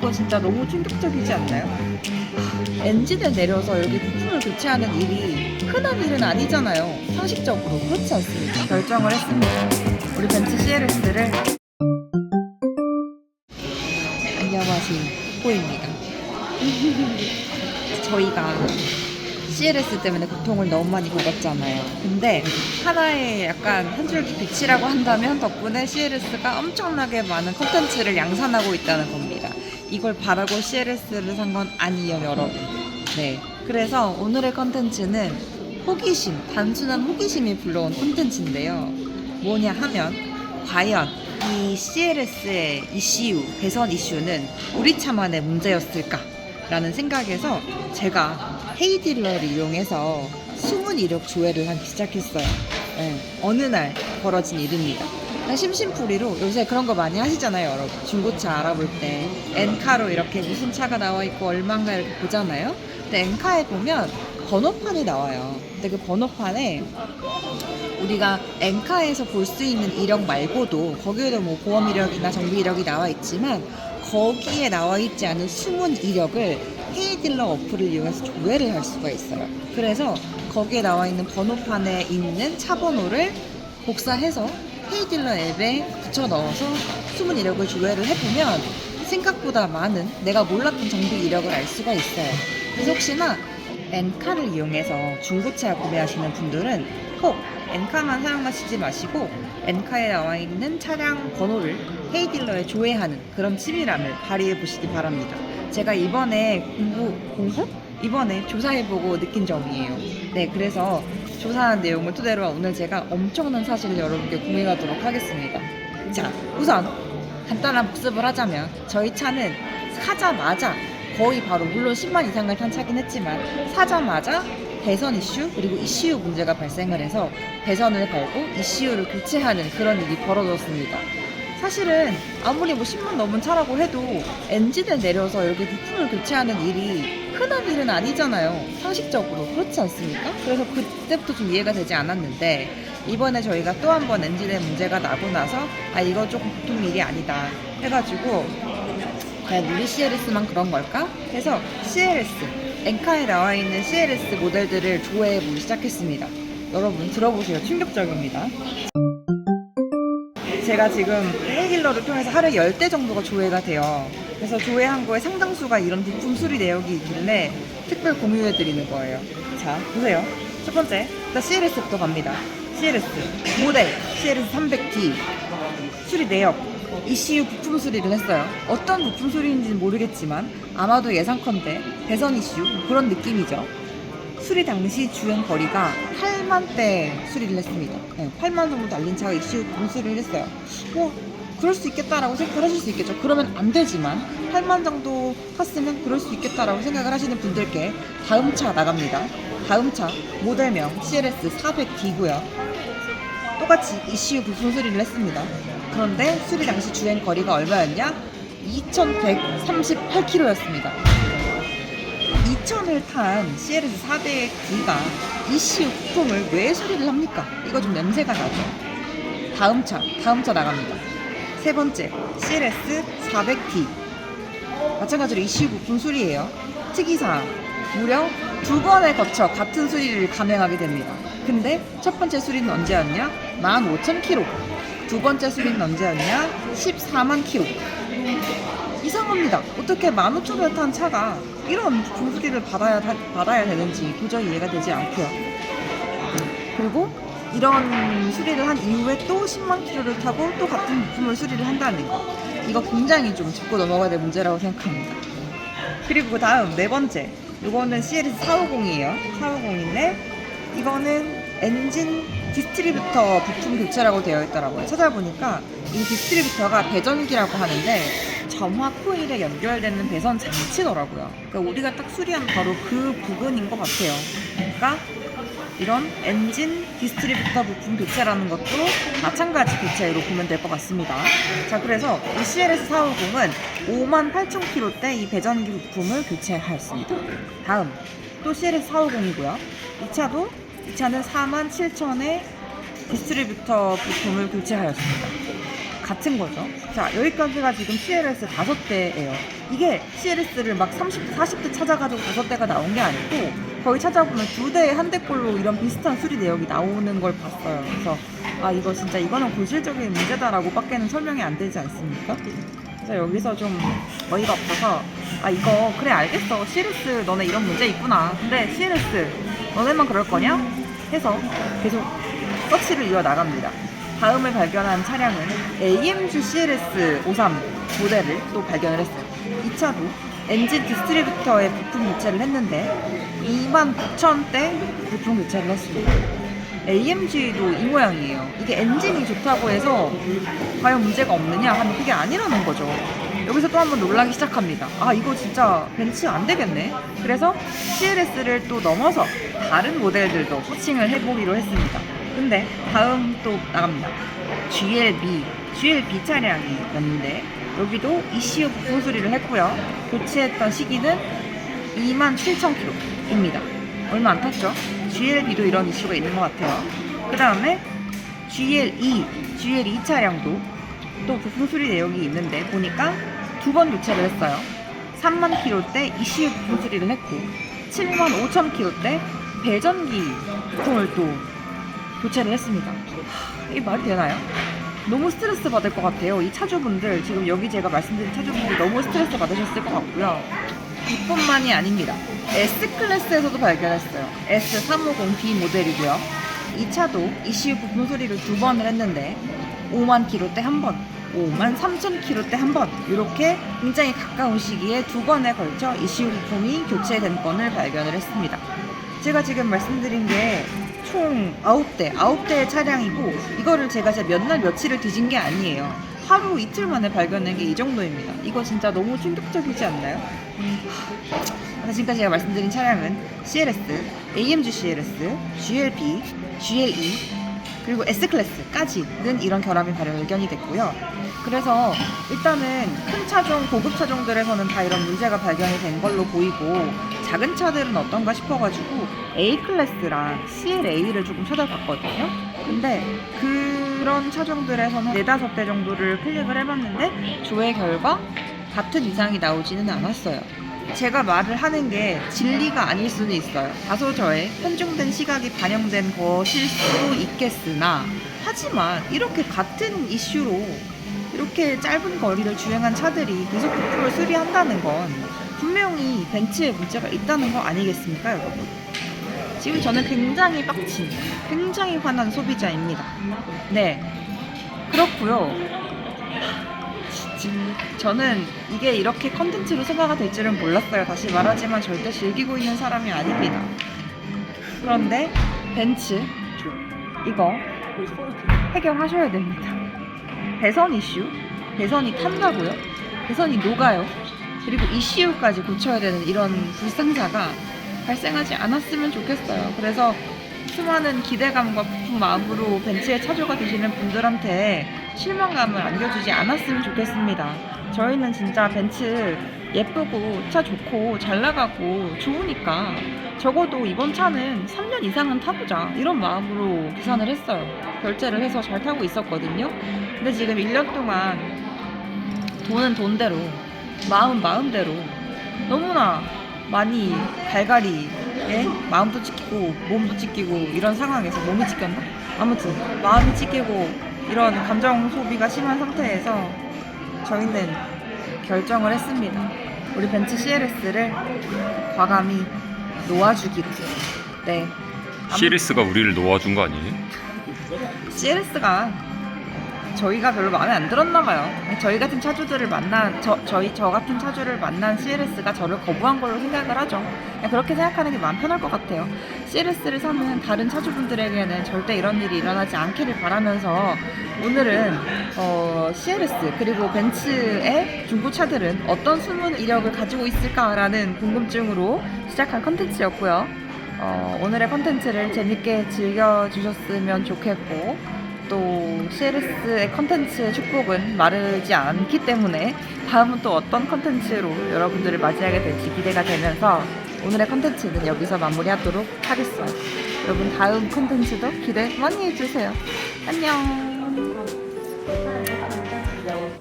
이거 진짜 너무 충격적이지 않나요? 엔진을 내려서 이렇게 부품을 교체하는 일이 흔한 일은 아니잖아요. 상식적으로 그렇지 않습니까? 결정을 했습니다. 우리 벤츠 CLS를 안녕하세요, 호입니다. 저희가 CLS 때문에 고통을 너무 많이 받았잖아요. 근데 하나의 약간 한 줄기 빛이라고 한다면 덕분에 CLS가 엄청나게 많은 콘텐츠를 양산하고 있다는 겁니다. 이걸 바라고 CLS를 산 건 아니에요, 여러분. 네. 그래서 오늘의 콘텐츠는 호기심, 단순한 호기심이 불러온 콘텐츠인데요. 뭐냐 하면 과연 이 CLS의 이슈, 배선 이슈는 우리 차만의 문제였을까? 라는 생각에서 제가 헤이딜러를 이용해서 숨은 이력 조회를 하기 시작했어요. 네, 어느 날 벌어진 일입니다. 심심풀이로 요새 그런 거 많이 하시잖아요, 여러분. 중고차 알아볼 때 엔카로 이렇게 무슨 차가 나와 있고 얼마인가 이렇게 보잖아요. 근데 엔카에 보면 번호판이 나와요. 근데 그 번호판에 우리가 엔카에서 볼 수 있는 이력 말고도 거기에도 뭐 보험 이력이나 정비 이력이 나와 있지만 거기에 나와 있지 않은 숨은 이력을 헤이딜러 어플을 이용해서 조회를 할 수가 있어요. 그래서 거기에 나와 있는 번호판에 있는 차 번호를 복사해서 헤이딜러 앱에 붙여 넣어서 숨은 이력을 조회를 해보면 생각보다 많은 내가 몰랐던 정비 이력을 알 수가 있어요. 그래서 혹시나 엔카를 이용해서 중고차 구매하시는 분들은 꼭 엔카만 사용하시지 마시고 엔카에 나와 있는 차량 번호를 헤이딜러에 조회하는 그런 치밀함을 발휘해 보시기 바랍니다. 제가 이번에 이번에 조사해보고 느낀 점이에요. 네, 그래서 조사한 내용을 토대로 오늘 제가 엄청난 사실을 여러분께 공유하도록 하겠습니다. 자, 우선 간단한 복습을 하자면 저희 차는 사자마자 거의 바로 물론 10만 이상을 탄 차긴 했지만 사자마자 배선 이슈 그리고 ECU 문제가 발생을 해서 배선을 밟고 ECU를 교체하는 그런 일이 벌어졌습니다. 사실은 아무리 뭐 10만 넘은 차라고 해도 엔진을 내려서 이렇게 부품을 교체하는 일이 흔한 일은 아니잖아요. 상식적으로 그렇지 않습니까? 그래서 그때부터 좀 이해가 되지 않았는데 이번에 저희가 또 한 번 엔진에 문제가 나고 나서 아 이거 조금 보통 일이 아니다 해가지고 과연 우리 CLS만 그런 걸까? 해서 CLS 엔카에 나와 있는 CLS 모델들을 조회해 보기 시작했습니다. 여러분 들어보세요. 충격적입니다. 제가 지금 헤이딜러를 통해서 하루에 10대 정도가 조회가 돼요. 그래서 조회한 거에 상당수가 이런 부품 수리 내역이 있길래 특별 공유해 드리는 거예요. 자, 보세요. 첫 번째, 일단 CLS부터 갑니다. CLS 모델 CLS 300D 수리 내역 ECU 부품 수리를 했어요. 어떤 부품 수리인지는 모르겠지만 아마도 예상컨대 배선 이슈 그런 느낌이죠. 수리 당시 주행 거리가 8만대 수리를 했습니다. 네, 8만 정도 달린 차가 ECU 부품 수리를 했어요. 뭐 그럴 수 있겠다라고 생각을 하실 수 있겠죠. 그러면 안 되지만 8만 정도 탔으면 그럴 수 있겠다라고 생각을 하시는 분들께 다음 차 나갑니다. 다음 차 모델명 CLS 400D고요. 똑같이 ECU 부품 수리를 했습니다. 그런데 수리 당시 주행 거리가 얼마였냐? 2138km였습니다. 2000을 탄 CLS 400D가 ECU 부품을 왜 수리를 합니까? 이거 좀 냄새가 나죠. 다음 차 나갑니다. 세 번째, CLS 400D. 마찬가지로 ECU 부품 수리예요. 특이사항, 무려 2번에 거쳐 같은 수리를 감행하게 됩니다. 근데 첫 번째 수리는 언제였냐? 15,000km. 두 번째 수리는 언제였냐? 14만 km. 이상합니다. 어떻게 15,000을 탄 차가 이런 부품 수리를 받아야 되는지 도저히 이해가 되지 않고요. 그리고 이런 수리를 한 이후에 또 10만 km를 타고 또 같은 부품을 수리를 한다는 거. 이거 굉장히 좀 짚고 넘어가야 될 문제라고 생각합니다. 그리고 그 다음 네 번째. 이거는 CLS 450이에요. 450인데 이거는 엔진 디스트리뷰터 부품 교체라고 되어 있더라고요. 찾아보니까 이 디스트리뷰터가 배전기라고 하는데 점화 코일에 연결되는 배선 장치더라고요. 그러니까 우리가 딱 수리한 바로 그 부분인 것 같아요. 그러니까 이런 엔진 디스트리뷰터 부품 교체라는 것도 마찬가지 교체로 보면 될 것 같습니다. 자, 그래서 이 CLS 450은 58,000km대 이 배전기 부품을 교체하였습니다. 다음 또 CLS 450이고요. 이 차는 47,000의 디스트리뷰터 부품을 교체하였습니다. 같은 거죠. 자, 여기까지가 지금 CLS 5대예요. 이게 CLS를 막 30대, 40대 찾아가지고 5대가 나온 게 아니고 거의 찾아보면 2대에 1대꼴로 이런 비슷한 수리 내역이 나오는 걸 봤어요. 그래서 아, 이거 진짜 이거는 고질적인 문제다라고 밖에는 설명이 안 되지 않습니까? 그래서 여기서 좀 어이가 없어서 아, 이거 그래 알겠어. CLS 너네 이런 문제 있구나. 근데 CLS 너네만 그럴 거냐? 해서 계속 서치를 이어나갑니다. 다음에 발견한 차량은 AMG CLS 53 모델을 또 발견을 했어요. 이 차도 엔진 디스트리뷰터에 부품 교체를 했는데 29,000대 부품 교체를 했습니다. AMG도 이 모양이에요. 이게 엔진이 좋다고 해서 과연 문제가 없느냐 하면 그게 아니라는 거죠. 여기서 또 한번 놀라기 시작합니다. 아, 이거 진짜 벤츠 안 되겠네. 그래서 CLS를 또 넘어서 다른 모델들도 코칭을 해보기로 했습니다. 근데 다음 또 나갑니다. GLB 차량이었는데 여기도 ECU 부품 수리를 했고요. 교체했던 시기는 27,000km입니다. 얼마 안 탔죠? GLB도 이런 이슈가 있는 것 같아요. 그 다음에 GLE 차량도 또 부품 수리 내역이 있는데 보니까 2번 교체를 했어요. 3만 km대 ECU 부품 수리를 했고 75,000km대 배전기 부품을 또 교체를 했습니다. 이게 말이 되나요? 너무 스트레스 받을 것 같아요. 이 차주분들, 지금 여기 제가 말씀드린 차주분들 너무 스트레스 받으셨을 것 같고요. 이뿐만이 아닙니다. S클래스에서도 발견했어요. S350D 모델이고요. 이 차도 ECU 부품 수리를 2번을 했는데 5만 km대 한 번, 53,000km대 한 번, 이렇게 굉장히 가까운 시기에 2번에 걸쳐 ECU 부품이 교체된 건을 발견을 했습니다. 제가 지금 말씀드린 게 총 9대의 차량이고 이거를 제가 몇 날 며칠을 뒤진 게 아니에요. 하루 이틀 만에 발견한 게 이 정도입니다. 이거 진짜 너무 충격적이지 않나요? 지금까지 제가 말씀드린 차량은 CLS, AMG CLS, GLB, GLE 그리고 S클래스까지는 이런 결함이 발견이 됐고요. 그래서 일단은 큰 차종, 고급 차종들에서는 다 이런 문제가 발견이 된 걸로 보이고 작은 차들은 어떤가 싶어가지고 A클래스랑 CLA를 조금 찾아봤거든요. 근데 그런 차종들에서는 4-5대 정도를 클릭을 해봤는데 조회 결과 같은 이상이 나오지는 않았어요. 제가 말을 하는 게 진리가 아닐 수는 있어요. 다소 저의 편중된 시각이 반영된 것일 수도 있겠으나 하지만 이렇게 같은 이슈로 이렇게 짧은 거리를 주행한 차들이 계속 부품을 수리한다는 건 분명히 벤츠에 문제가 있다는 거 아니겠습니까, 여러분? 지금 저는 굉장히 빡친, 굉장히 화난 소비자입니다. 네, 그렇고요. 저는 이게 이렇게 컨텐츠로 소화가 될 줄은 몰랐어요. 다시 말하지만 절대 즐기고 있는 사람이 아닙니다. 그런데 벤츠 이거 해결하셔야 됩니다. 배선 이슈, 배선이 탄다고요? 배선이 녹아요. 그리고 ECU까지 고쳐야 되는 이런 불상사가 발생하지 않았으면 좋겠어요. 그래서 수많은 기대감과 부푼 마음으로 벤츠의 차주가 되시는 분들한테 실망감을 안겨주지 않았으면 좋겠습니다. 저희는 진짜 벤츠 예쁘고 차 좋고 잘 나가고 좋으니까 적어도 이번 차는 3년 이상은 타보자 이런 마음으로 계산을 했어요. 결제를 해서 잘 타고 있었거든요. 근데 지금 1년 동안 돈은 돈대로 마음은 마음대로 너무나 많이 갈갈이에 마음도 찢기고 몸도 찢기고 이런 상황에서 몸이 찢겼나? 아무튼 마음이 찢기고 이런 감정 소비가 심한 상태에서 저희는 결정을 했습니다. 우리 벤츠 CLS를 과감히 놓아주기로. 네. CLS가 우리를 놓아준 거 아니에요? CLS가 저희가 별로 마음에 안 들었나 봐요. 저희 같은 차주들을 만난 저 같은 차주를 만난 CLS가 저를 거부한 걸로 생각을 하죠. 그렇게 생각하는 게 마음 편할 것 같아요. CLS를 사는 다른 차주분들에게는 절대 이런 일이 일어나지 않기를 바라면서 오늘은 CLS 그리고 벤츠의 중고차들은 어떤 숨은 이력을 가지고 있을까라는 궁금증으로 시작한 컨텐츠였고요. 오늘의 컨텐츠를 재밌게 즐겨주셨으면 좋겠고 또 CLS의 컨텐츠의 축복은 마르지 않기 때문에 다음은 또 어떤 컨텐츠로 여러분들을 맞이하게 될지 기대가 되면서 오늘의 컨텐츠는 여기서 마무리하도록 하겠어요. 여러분 다음 컨텐츠도 기대 많이 해주세요. 안녕.